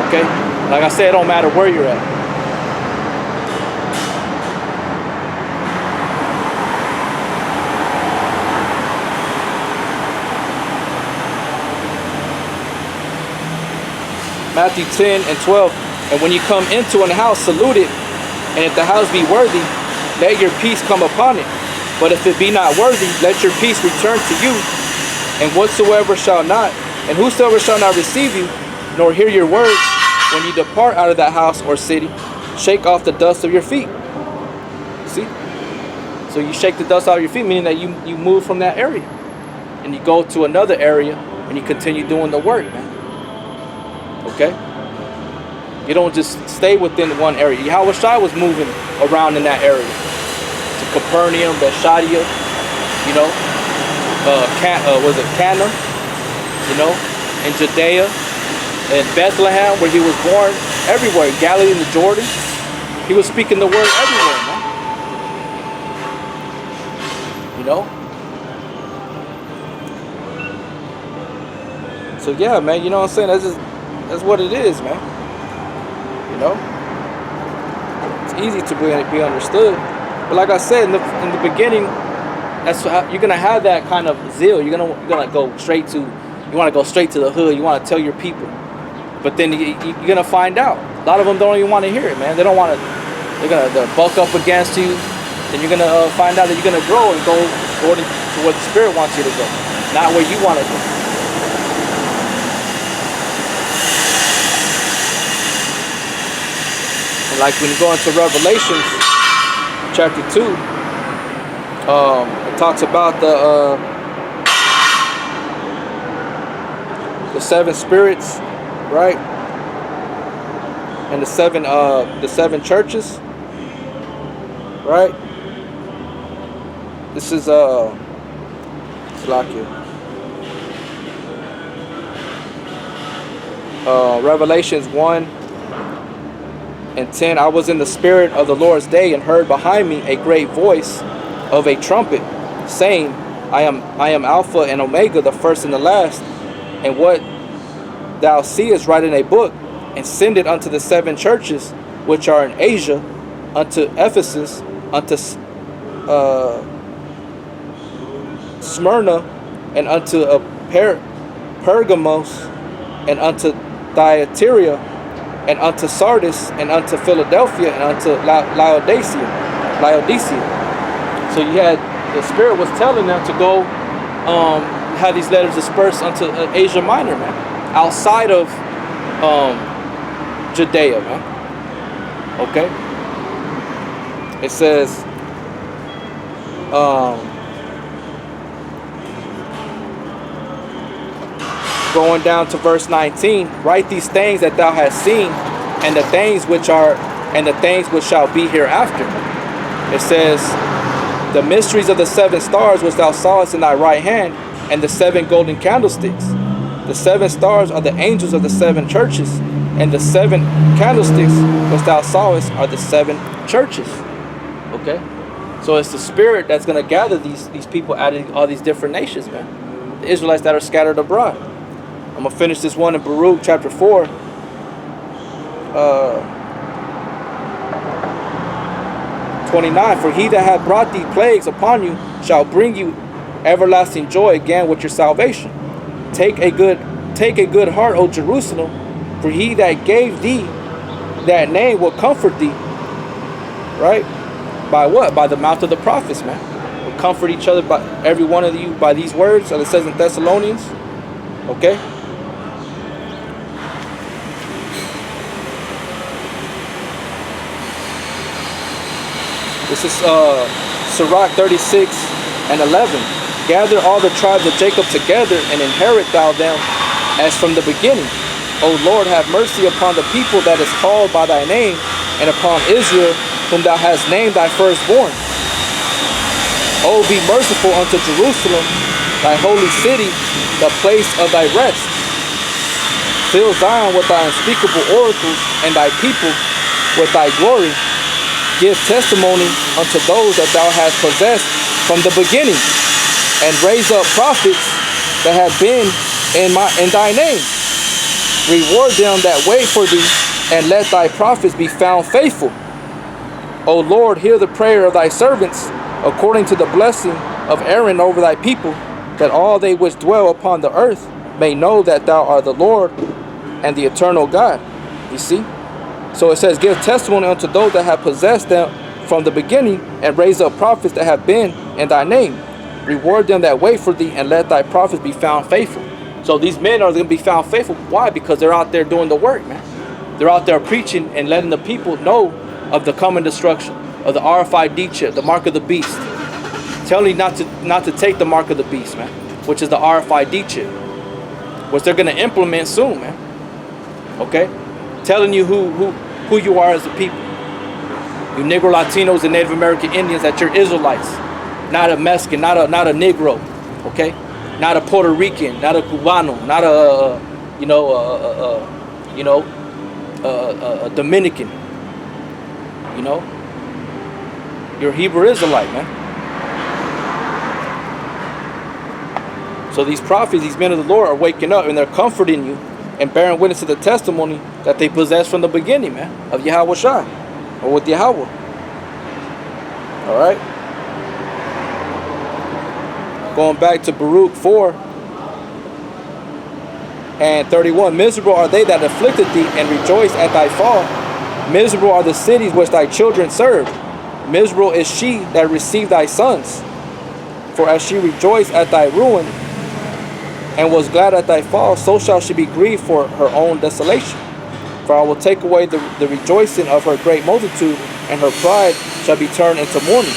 Okay? Like I said, it don't matter where you're at. Matthew 10 and 12. And when you come into an house, salute it. And if the house be worthy, let your peace come upon it. But if it be not worthy, let your peace return to you. And whosoever shall not receive you, nor hear your words, when you depart out of that house or city, shake off the dust of your feet. See? So you shake the dust out of your feet, meaning that you move from that area. And you go to another area and you continue doing the work, man. Okay? You don't just stay within one area. Yahweh Shai was moving around in that area. To Capernaum, Bethsaida, you know, was it Cana, you know, in Judea, in Bethlehem, where he was born, everywhere, Galilee and the Jordan. He was speaking the word everywhere, man. You know? So yeah, man, you know what I'm saying? That's what it is, man. You know? It's easy to be understood. But like I said in the beginning, that's how you're gonna have that kind of zeal. You're gonna go straight to, you want to go straight to the hood. You want to tell your people, but then you're gonna find out. A lot of them don't even want to hear it, man. They don't want to. They'll buck up against you. Then you're gonna find out that you're gonna grow and go according to where the Spirit wants you to go, not where you want to go. And like when you go into Revelations chapter 2, it talks about the seven spirits, right? And the seven churches, right? This is Revelations 1 and 10. I was in the spirit of the Lord's day and heard behind me a great voice of a trumpet saying, I am Alpha and Omega, the first and the last. And what thou seest, write in a book, and send it unto the seven churches which are in Asia, unto Ephesus, unto Smyrna, and unto Pergamos, and unto Thyatira, and unto Sardis, and unto Philadelphia, and unto Laodicea. So you had, the Spirit was telling them to go have these letters dispersed unto Asia Minor, man, outside of Judea, man. Okay? It says, going down to verse 19, write these things that thou hast seen, and the things which shall be hereafter. It says, the mysteries of the seven stars which thou sawest in thy right hand, and the seven golden candlesticks. The seven stars are the angels of the seven churches, and the seven candlesticks which thou sawest are the seven churches. Okay? So it's the Spirit that's going to gather these people out of all these different nations, man. The Israelites that are scattered abroad. I'm going to finish this one in Baruch chapter 4. 29. For he that hath brought these plagues upon you shall bring you everlasting joy again with your salvation. Take a good heart, O Jerusalem, for he that gave thee that name will comfort thee. Right? By what? By the mouth of the prophets, man. We'll comfort each other, by every one of you, by these words, as it says in Thessalonians. Okay? This is Sirach 36 and 11. Gather all the tribes of Jacob together, and inherit thou them as from the beginning. O Lord, have mercy upon the people that is called by thy name, and upon Israel, whom thou hast named thy firstborn. O be merciful unto Jerusalem, thy holy city, the place of thy rest. Fill Zion with thy unspeakable oracles, and thy people with thy glory. Give testimony unto those that thou hast possessed from the beginning, and raise up prophets that have been in thy name. Reward them that wait for thee, and let thy prophets be found faithful. O Lord, hear the prayer of thy servants, according to the blessing of Aaron over thy people, that all they which dwell upon the earth may know that thou art the Lord and the eternal God. You see? So it says, give testimony unto those that have possessed them from the beginning, and raise up prophets that have been in thy name. Reward them that wait for thee, and let thy prophets be found faithful. So these men are going to be found faithful. Why? Because they're out there doing the work, man. They're out there preaching and letting the people know of the coming destruction, of the RFID chip, the mark of the beast. Telling you not to take the mark of the beast, man, which is the RFID chip, which they're going to implement soon, man. Okay? Telling you who you are as a people. You Negro Latinos and Native American Indians, that you're Israelites, not a Mexican, not a Negro, okay? Not a Puerto Rican, not a Cubano, not a Dominican. You know, you're Hebrew Israelite, man. So these prophets, these men of the Lord, are waking up and they're comforting you and bearing witness to the testimony that they possess from the beginning, man, of Yahweh Shai, or with Yahweh. All right. Going back to Baruch 4 and 31. Miserable are they that afflicted thee, and rejoice at thy fall. Miserable are the cities which thy children serve. Miserable is she that received thy sons. For as she rejoiced at thy ruin, and was glad at thy fall, so shall she be grieved for her own desolation. For I will take away the rejoicing of her great multitude, and her pride shall be turned into mourning.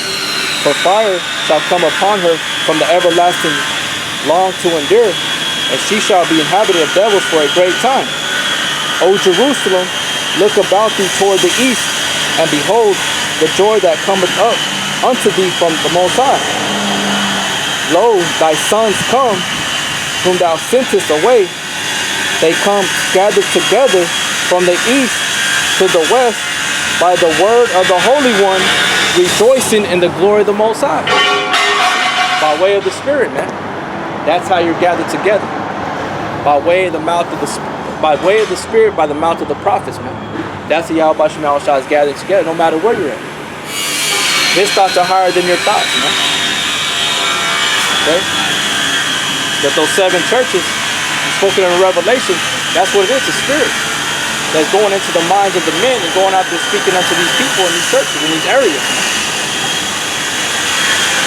For fire shall come upon her from the everlasting long to endure, and she shall be inhabited of devils for a great time. O Jerusalem, look about thee toward the east, and behold the joy that cometh up unto thee from the Most High. Lo, thy sons come, whom thou sentest away. They come gathered together from the east to the west by the word of the Holy One, rejoicing in the glory of the Most High. By way of the Spirit, man. That's how you're gathered together. By way of the mouth of the Spirit, by the mouth of the prophets, man. That's how Yahweh Shem Shai is gathered together, no matter where you're at. His thoughts are higher than your thoughts, man. Okay? That those 7 churches spoken in Revelation, that's what it is, the Spirit that's going into the minds of the men and going out there speaking unto these people in these churches, in these areas.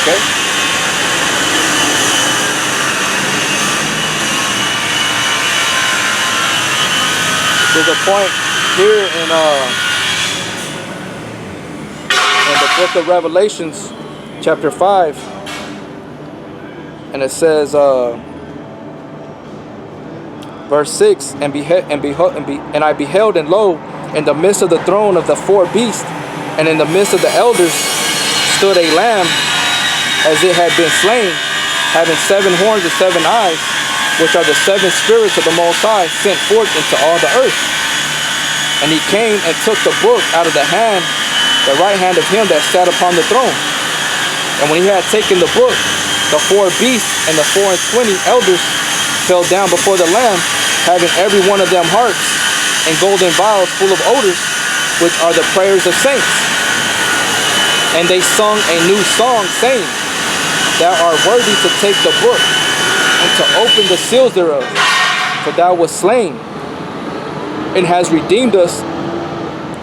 Okay? There's a point here in the book of Revelations, chapter 5, and it says, verse 6, and I beheld, and lo, in the midst of the throne of the 4 beasts, and in the midst of the elders, stood a lamb, as it had been slain, having 7 horns and 7 eyes, which are the 7 spirits of the Most High, sent forth into all the earth. And he came and took the book out of the right hand of him that sat upon the throne. And when he had taken the book, the 4 beasts and the 24 elders fell down before the Lamb, having every one of them harps and golden vials full of odors, which are the prayers of saints. And they sung a new song, saying, Thou art worthy to take the book, and to open the seals thereof, for thou wast slain, and has redeemed us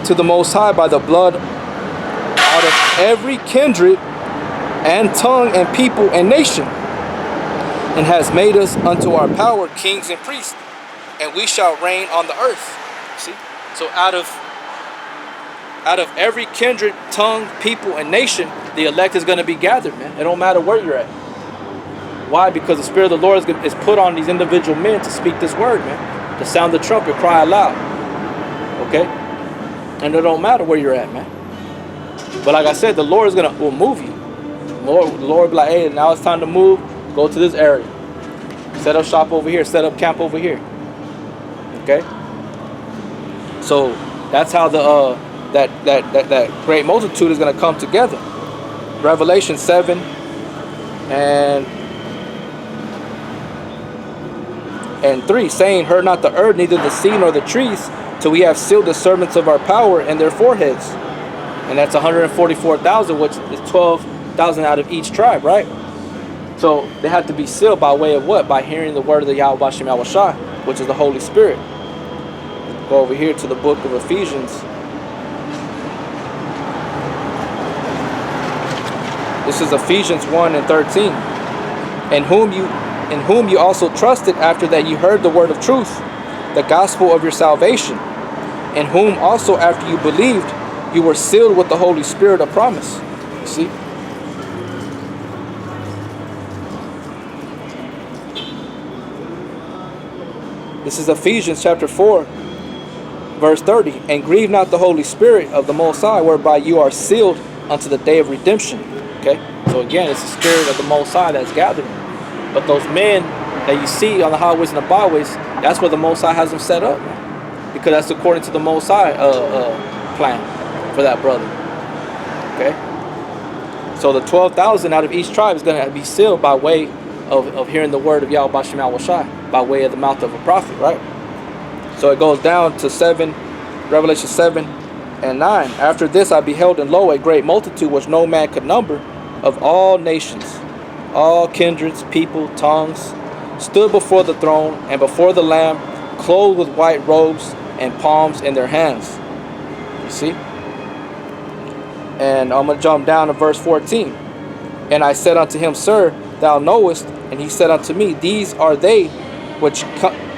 to the Most High by the blood out of every kindred and tongue and people and nation, and has made us unto our power kings and priests, and we shall reign on the earth. See? So out of every kindred, tongue, people, and nation, the elect is going to be gathered, man. It don't matter where you're at. Why? Because the Spirit of the Lord is put on these individual men to speak this word, man. To sound the trumpet, cry aloud. Okay? And it don't matter where you're at, man. But like I said, the Lord will move you. The Lord will be like, hey, now it's time to move. Go to this area. Set up shop over here. Set up camp over here. Okay? So that's how that great multitude is going to come together. Revelation 7 and And 3, saying, heard not the earth, neither the sea nor the trees, till we have sealed the servants of our power in their foreheads. And that's 144,000, which is 12,000 out of each tribe, right? So they have to be sealed by way of what? By hearing the word of the Yahweh Shem Yahweh Shai, which is the Holy Spirit. Go over here to the book of Ephesians. This is Ephesians 1 and 13. In whom you also trusted after that you heard the word of truth, the gospel of your salvation, in whom also after you believed, you were sealed with the Holy Spirit of promise. You see? This is Ephesians chapter 4, verse 30. And grieve not the Holy Spirit of the Most High, whereby you are sealed unto the day of redemption. Okay? So again, it's the Spirit of the Most High that's gathering. But those men that you see on the highways and the byways, that's where the Most High has them set up. Because that's according to the Most High plan for that brother. Okay? So the 12,000 out of each tribe is going to be sealed by way of hearing the word of Yahweh Shem Yahweh Shai, by way of the mouth of a prophet, right? So it goes down to Revelation 7 and 9. After this I beheld, and lo, a great multitude which no man could number, of all nations, all kindreds, people, tongues, stood before the throne and before the Lamb, clothed with white robes and palms in their hands. You see? And I'm going to jump down to verse 14. And I said unto him, Sir, thou knowest. And he said unto me, These are they which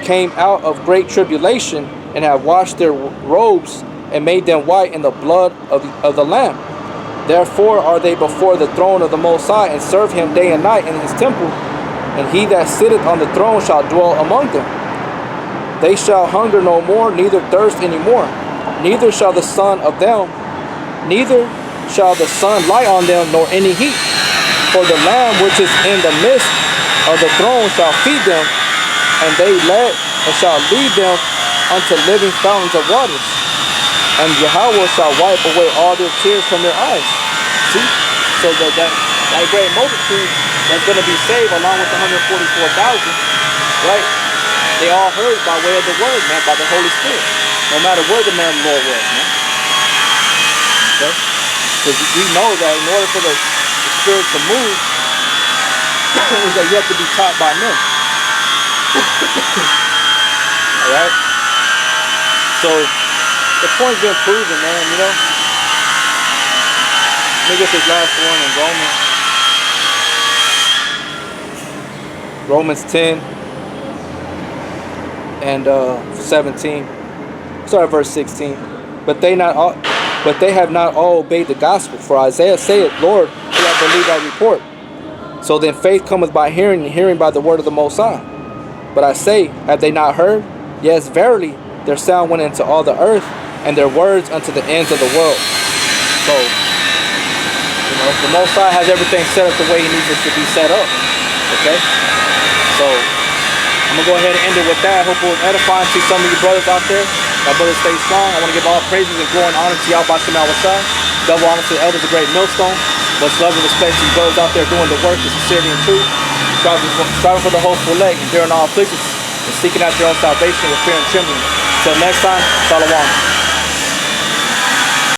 came out of great tribulation, and have washed their robes and made them white in the blood of the Lamb. Therefore are they before the throne of the Most High, and serve him day and night in his temple. And he that sitteth on the throne shall dwell among them. They shall hunger no more, neither thirst any more. Neither shall the sun light on them, nor any heat. For the Lamb which is in the midst of the throne shall feed them, and they shall lead them unto living fountains of waters. And Yahweh shall wipe away all their tears from their eyes. See? So that great multitude that's going to be saved along with the 144,000, right? They all heard by way of the word, man, by the Holy Spirit. No matter where the man of the Lord was, man. Okay? Because we know that in order for the Spirit to move, is that you have to be taught by men. Alright? So, the point's been proven, man, you know? Let me get this last one in Romans 10 and 17. Start at verse 16. But they have not all obeyed the gospel. For Isaiah saith, Lord, who hath believed thy report? So then faith cometh by hearing, and hearing by the word of the Most High. But I say, have they not heard? Yes, verily, their sound went into all the earth, and their words unto the ends of the world. So, you know, the Most High has everything set up the way he needs it to be set up. Okay? So, I'm going to go ahead and end it with that. I hope it was edifying to some of you brothers out there. My brothers stay strong. I want to give all praises and glory and honor to Yahweh Shem Yahweh Shai. Double honor to the elders of Great Millstone. Much love and respect to you brothers out there doing the work with sincerity and truth. Striving for the hopeful leg, enduring all afflictions, and seeking out your own salvation with fear and trembling. Until next time, Shalom.